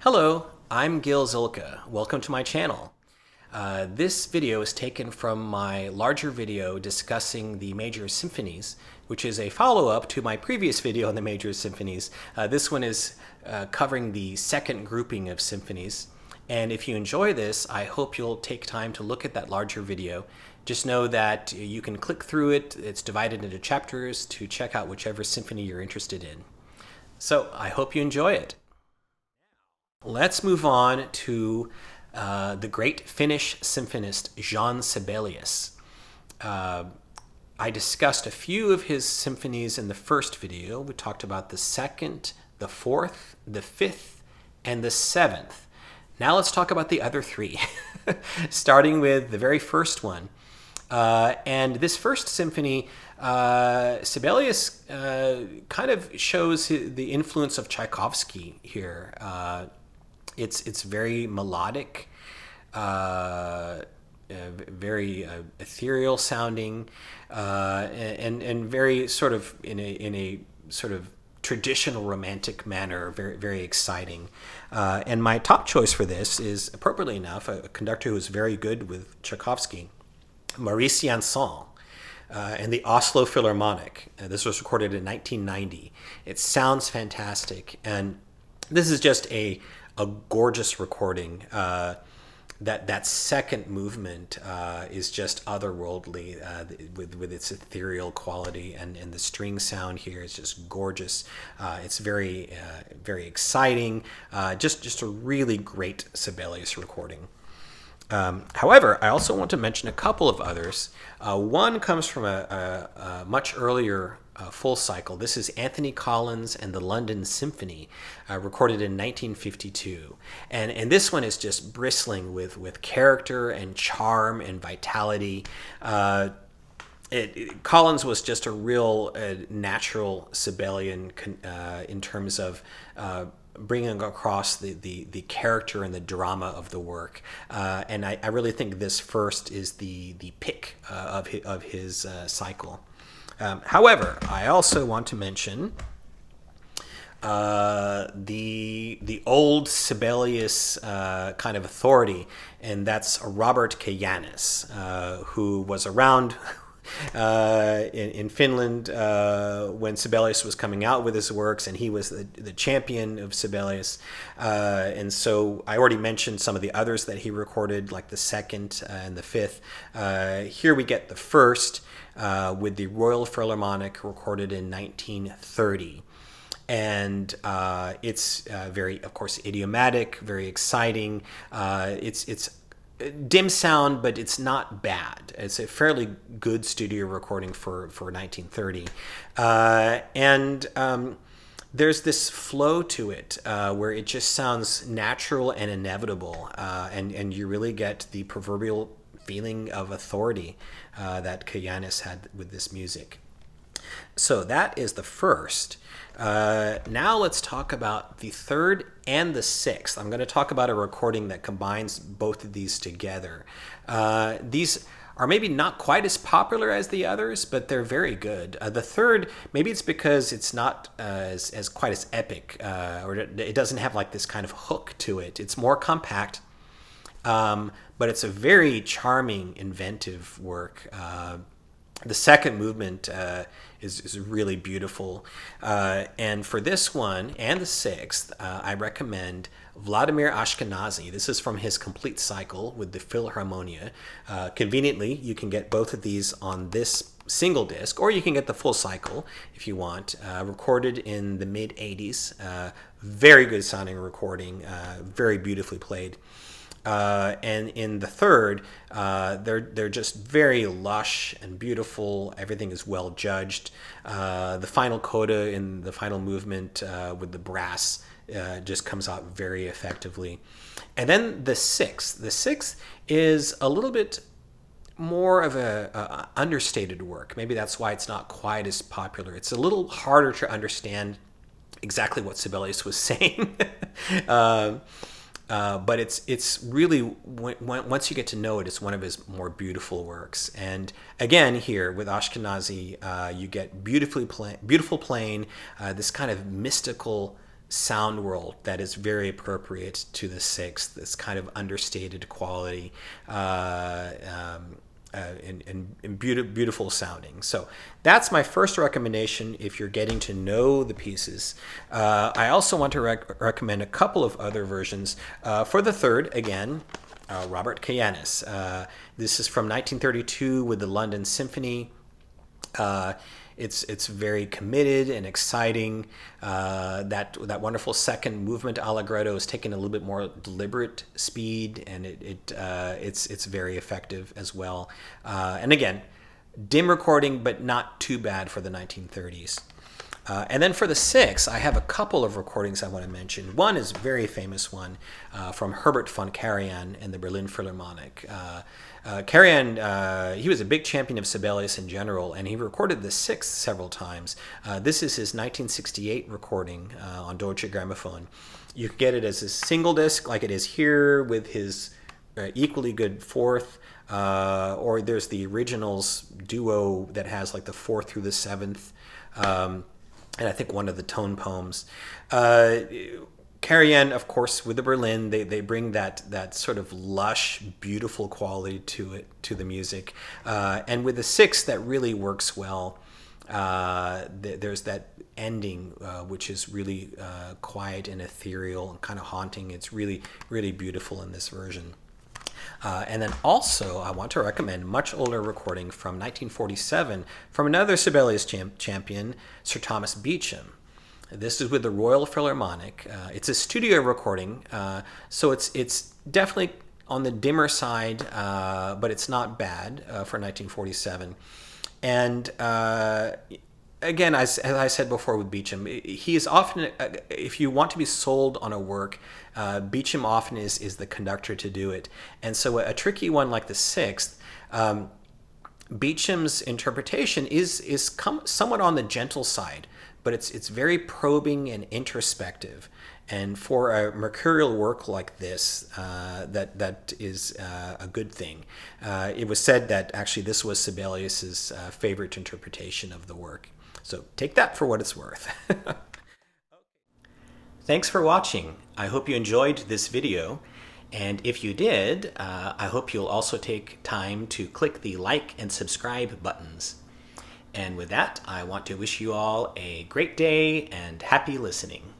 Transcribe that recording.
Hello, I'm Gil Zilkha. Welcome to my channel. This video is taken from my larger video discussing the major symphonies, which is a follow-up to my previous video on the major symphonies. This one is covering the second grouping of symphonies. And if you enjoy this, I hope you'll take time to look at that larger video. Just know that you can click through it. It's divided into chapters to check out whichever symphony you're interested in. So I hope you enjoy it. Let's move on to the great Finnish symphonist Jan Sibelius. I discussed a few of his symphonies in the first video. We talked about the second, the fourth, the fifth, and the seventh. Now let's talk about the other three, starting with the very first one. And this first symphony, Sibelius kind of shows the influence of Tchaikovsky here. It's very melodic, very ethereal sounding, and very sort of in a sort of traditional romantic manner, very exciting. And my top choice for this is, appropriately enough, a conductor who is very good with Tchaikovsky, Maurice Janson. And the Oslo Philharmonic. This was recorded in 1990. It sounds fantastic, and this is just a gorgeous recording. That second movement is just otherworldly with its ethereal quality, and the string sound here is just gorgeous. It's very exciting. Just a really great Sibelius recording. However, I also want to mention a couple of others. One comes from a much earlier full cycle. This is Anthony Collins and the London Symphony, recorded in 1952. And this one is just bristling with character and charm and vitality. Collins was just a real natural Sibelian in terms of bringing across the character and the drama of the work, and I really think this first is the pick of his cycle. However, I also want to mention the old Sibelius kind of authority, and that's Robert Kajanus, who was around in Finland when Sibelius was coming out with his works, and he was the champion of Sibelius. And so I already mentioned some of the others that he recorded, like the second and the fifth. Here we get the first with the Royal Philharmonic, recorded in 1930. And it's very, of course, idiomatic, very exciting. It's dim sound, but it's not bad. It's a fairly good studio recording for 1930. There's this flow to it where it just sounds natural and inevitable, and you really get the proverbial feeling of authority that Kajanus had with this music. So that is the first. Now let's talk about the third and the sixth. I'm going to talk about a recording that combines both of these together. These are maybe not quite as popular as the others, but they're very good. The third, maybe it's because it's not as quite as epic, or it doesn't have like this kind of hook to it. It's more compact, but it's a very charming, inventive work. The second movement is really beautiful. And for this one and the sixth, I recommend Vladimir Ashkenazy. This is from his complete cycle with the Philharmonia. Conveniently, you can get both of these on this single disc, or you can get the full cycle if you want. Recorded in the mid-'80s. Very good sounding recording, very beautifully played. And in the third, they're just very lush and beautiful. Everything is well judged. The final coda in the final movement with the brass just comes out very effectively. And then the sixth. The sixth is a little bit more of a understated work. Maybe that's why it's not quite as popular. It's a little harder to understand exactly what Sibelius was saying. But it's really, once you get to know it, it's one of his more beautiful works. And again, here with Ashkenazy, you get beautiful playing, this kind of mystical sound world that is very appropriate to the sixth, this kind of understated quality and beautiful sounding. So that's my first recommendation if you're getting to know the pieces. I also want to recommend a couple of other versions. For the third, again, Robert Kajanus. This is from 1932 with the London Symphony. It's very committed and exciting. That wonderful second movement allegretto is taking a little bit more deliberate speed, and it's very effective as well. And again, dim recording, but not too bad for the 1930s. And then for the sixth, I have a couple of recordings I want to mention. One is a very famous one from Herbert von Karajan and the Berlin Philharmonic. Karajan, he was a big champion of Sibelius in general, and he recorded the sixth several times. This is his 1968 recording on Deutsche Grammophon. You can get it as a single disc, like it is here, with his equally good fourth, or there's the originals duo that has like the fourth through the seventh. And I think one of the tone poems. Karajan, of course, with the Berlin, they bring that sort of lush, beautiful quality to the music. And with the sixth, that really works well. There's that ending, which is really quiet and ethereal and kind of haunting. It's really, really beautiful in this version. And then also, I want to recommend a much older recording from 1947 from another Sibelius champion, Sir Thomas Beecham. This is with the Royal Philharmonic. It's a studio recording, so it's definitely on the dimmer side, but it's not bad for 1947. And again, as I said before with Beecham, he is often, if you want to be sold on a work, Beecham often is the conductor to do it. And so a tricky one like the sixth, Beecham's interpretation is somewhat on the gentle side, but it's very probing and introspective. And for a mercurial work like this, that is a good thing. It was said that actually this was Sibelius's favorite interpretation of the work. So take that for what it's worth. Thanks for watching. I hope you enjoyed this video. And if you did, I hope you'll also take time to click the like and subscribe buttons. And with that, I want to wish you all a great day and happy listening.